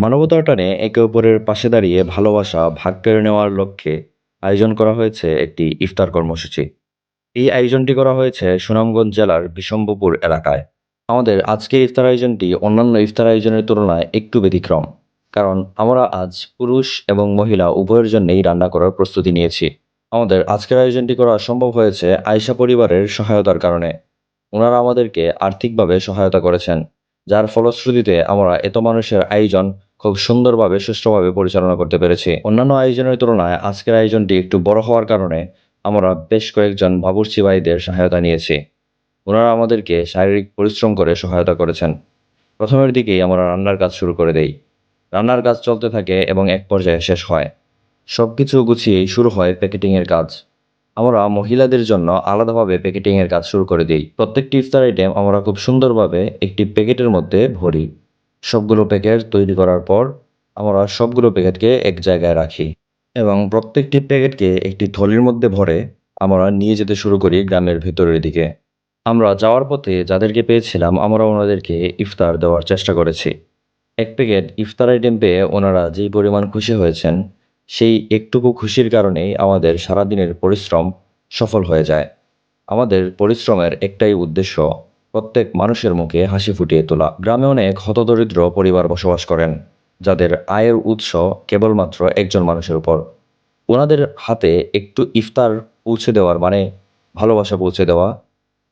মানবতার টানে একে অপরের পাশে দাঁড়িয়ে ভালোবাসা ভাগ করে নেওয়ার লক্ষ্যে আয়োজন করা হয়েছে একটি ইফতার কর্মসূচি। এই আয়োজনটি করা হয়েছে সুনামগঞ্জ জেলার বিশম্বপুর এলাকায়। আমাদের আজকের ইফতার আয়োজনটি অন্যান্য ইফতার আয়োজনের তুলনায় একটু ব্যতিক্রম, কারণ আমরা আজ পুরুষ এবং মহিলা উভয়ের জন্যই রান্না করার প্রস্তুতি নিয়েছি। আমাদের আজকের আয়োজনটি করা সম্ভব হয়েছে আয়েশা পরিবারের সহায়তার কারণে। ওনারা আমাদেরকে আর্থিকভাবে সহায়তা করেছেন, যার ফলশ্রুতিতে আমরা এত মানুষের আয়োজন খুব সুন্দরভাবে সুষ্ঠুভাবে পরিচালনা করতে পেরেছি। অন্যান্য আয়োজনের তুলনায় আজকের আয়োজনটি একটু বড় হওয়ার কারণে আমরা বেশ কয়েকজন বাবুর্চি ভাইদের সহায়তা নিয়েছি। ওনারা আমাদেরকে শারীরিক পরিশ্রম করে সহায়তা করেছেন। প্রথমের দিকেই আমরা রান্নার কাজ শুরু করে দেই। রান্নার কাজ চলতে থাকে এবং এক পর্যায়ে শেষ হয়। সবকিছু গুছিয়েই শুরু হয় প্যাকেটিংয়ের কাজ। আমরা মহিলাদের জন্য আলাদাভাবে প্যাকেটিংয়ের কাজ শুরু করে দিই। প্রত্যেকটি ইফতার আইটেম আমরা খুব সুন্দরভাবে একটি প্যাকেটের মধ্যে ভরি। সবগুলো প্যাকেট তৈরি করার পর আমরা সবগুলো প্যাকেটকে এক জায়গায় রাখি এবং প্রত্যেকটি প্যাকেটকে একটি থলির মধ্যে ভরে আমরা নিয়ে যেতে শুরু করি গ্রামের ভেতরের দিকে। আমরা যাওয়ার পথে যাদেরকে পেয়েছিলাম আমরা ওনাদেরকে ইফতার দেওয়ার চেষ্টা করেছি। এক প্যাকেট ইফতার আইটেম পেয়ে ওনারা যেই পরিমাণ খুশি হয়েছেন, সেই একটুকু খুশির কারণেই আমাদের সারাদিনের পরিশ্রম সফল হয়ে যায়। আমাদের পরিশ্রমের একটাই উদ্দেশ্য, প্রত্যেক মানুষের মুখে হাসি ফুটিয়ে তোলা। গ্রামে অনেক হতদরিদ্র পরিবার বসবাস করেন, যাদের আয়ের উৎস কেবলমাত্র একজন মানুষের উপর। ওনাদের হাতে একটু ইফতার পৌঁছে দেওয়ার মানে ভালোবাসা পৌঁছে দেওয়া,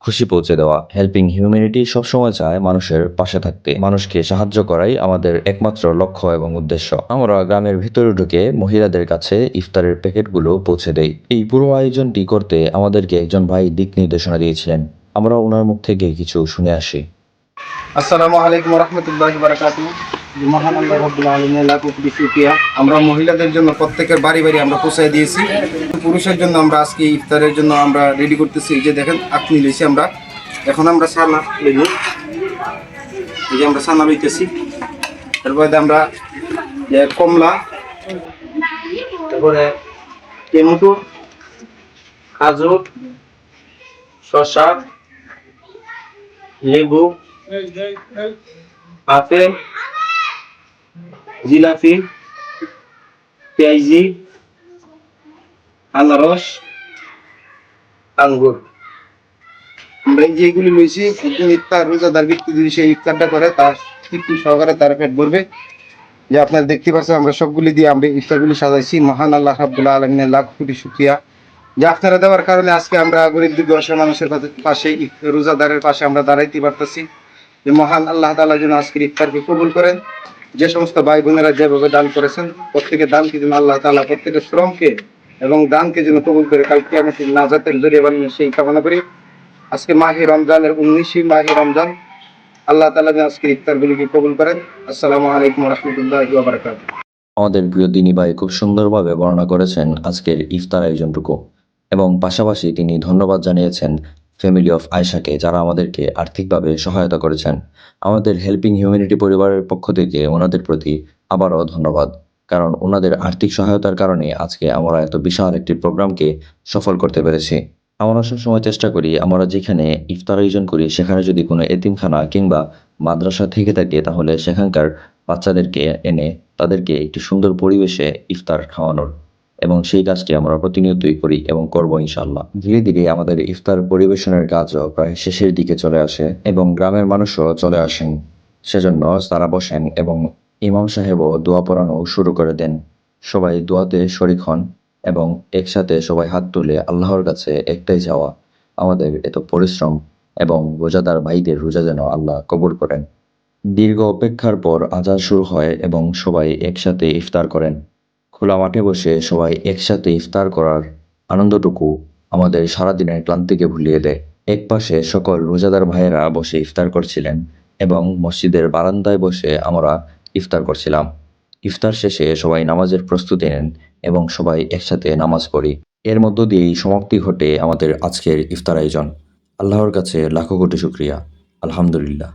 খুশি পৌঁছে দেওয়া। হেল্পিং হিউম্যানিটি সবসময় চায় মানুষের পাশে থাকতে, মানুষকে সাহায্য করাই আমাদের একমাত্র লক্ষ্য এবং উদ্দেশ্য। আমরা গ্রামের ভিতরে ঢুকে মহিলাদের কাছে ইফতারের প্যাকেটগুলো পৌঁছে দেই। এই পুরো আয়োজনটি করতে আমাদেরকে একজন ভাই দিক নির্দেশনা দিয়েছিলেন। আমরা ওনার মুখ থেকে কিছু শুনে আসি। আসসালামু আলাইকুম রহমতুল্লাহি বারাকাতুহু। মহান আল্লাহ রাব্বুল আলামিনের লাখো কোটি শুকরিয়া। আমরা মহিলাদের জন্য প্রত্যেকের বাড়ি বাড়ি আমরা পৌঁছায় দিয়েছি। পুরুষের জন্য আমরা আজকে ইফতারের জন্য আমরা রেডি করতেছি। এই যে দেখেন আপনি লইছি আমরা, এখন আমরা সানা লইব। এই যে আমরা সানা লইতেছি। তারপরে আমরা যে কমলা, তারপরে টমেটো, কাজু, শসা, লেবু, আপেল, জিলাপি, পেঁয়াজি, আনারস, আঙ্গুর। আমরা এই যেগুলি লইছি একদম ইফতার রোজাদার ব্যক্তি যদি সেই ইফতারটা করে তার তৃপ্তি সহকারে তার পেট ভরবে। যে আপনারা দেখতে পাচ্ছেন আমরা সবগুলি দিয়ে আমরা ইফতারগুলি সাজাইছি। মহান আল্লাহ রাব্বুল আলামিনের লাখ কোটি শুকরিয়া যে আপনারা দেওয়ার কারণে আজকে আমরা গরিব দুঃখী অসহায় মানুষের পাশে রোজাদারের পাশে আমরা দাঁড়াইতে পারতেছি। যে মহান আল্লাহ তাআলা যেন আজকের ইফতারকে কবুল করেন। যে সমস্ত ভাই বোনেরা যেভাবে দান করেছেন প্রত্যেকের দানকে যেন আল্লাহ তাআলা প্রত্যেকের শ্রমকে এবং দানকে যেন কবুল করে কাল কিয়ামতের নাজাতের জরিয়া বানিয়ে সেই কামনা করি। আজকে মাহে রমজানের 19 মাহে রমজান। আল্লাহ তাআলা যেন আজকের ইফতারগুলিকে কবুল করেন। আসসালামু আলাইকুম ওয়া রাহমাতুল্লাহি ওয়া বারাকাতুহু। আমাদের প্রিয় দিনী ভাই খুব সুন্দরভাবে বর্ণনা করেছেন আজকের ইফতার আয়োজনটুকু, এবং পাশাপাশি তিনি ধন্যবাদ জানিয়েছেন ফ্যামিলি অফ আয়েশাকে, যারা আমাদেরকে আর্থিকভাবে সহায়তা করেছেন। আমাদের হেল্পিং হিউম্যানিটি পরিবারের পক্ষ থেকে ওনাদের প্রতি আবারও ধন্যবাদ, কারণ ওনাদের আর্থিক সহায়তার কারণে আজকে আমরা এত বিশাল একটি প্রোগ্রামকে সফল করতে পেরেছি। আমরা সবসময় চেষ্টা করি আমরা যেখানে ইফতার আয়োজন করি সেখানে যদি কোনো এতিমখানা কিংবা মাদ্রাসা থেকে থাকে তাহলে সেখানকার বাচ্চাদেরকে এনে তাদেরকে একটি সুন্দর পরিবেশে ইফতার খাওয়ানোর, এবং সেই কাজটি আমরা প্রতিনিয়তই করি এবং করব ইনশাআল্লাহ। ধীরে ধীরে আমাদের ইফতার পরিবেশনের কাজও প্রায় শেষের দিকে চলে আসে এবং গ্রামের মানুষও চলে আসেন। সেজন্য তারা বসেন এবং ইমাম সাহেবও দোয়া পড়ানো শুরু করে দেন। সবাই দোয়াতে শরিক হন এবং একসাথে সবাই হাত তুলে আল্লাহর কাছে একটাই চাওয়া, আমাদের এত পরিশ্রম এবং রোজাদার ভাইদের রোজা যেন আল্লাহ কবুল করেন। দীর্ঘ অপেক্ষার পর আজান শুরু হয় এবং সবাই একসাথে ইফতার করেন। খোলা মাঠে বসে সবাই একসাথে ইফতার করার আনন্দটুকু আমাদের সারাদিনের ক্লান্তিকে ভুলিয়ে দেয়। একপাশে সকল রোজাদার ভাইয়েরা বসে ইফতার করছিলেন এবং মসজিদের বারান্দায় বসে আমরা ইফতার করছিলাম। ইফতার শেষে সবাই নামাজের প্রস্তুতি নেন এবং সবাই একসাথে নামাজ পড়ি। এর মধ্য দিয়েই সমাপ্তি ঘটে আমাদের আজকের ইফতার আয়োজন। আল্লাহর কাছে লাখো কোটি শুকরিয়া। আলহামদুলিল্লাহ।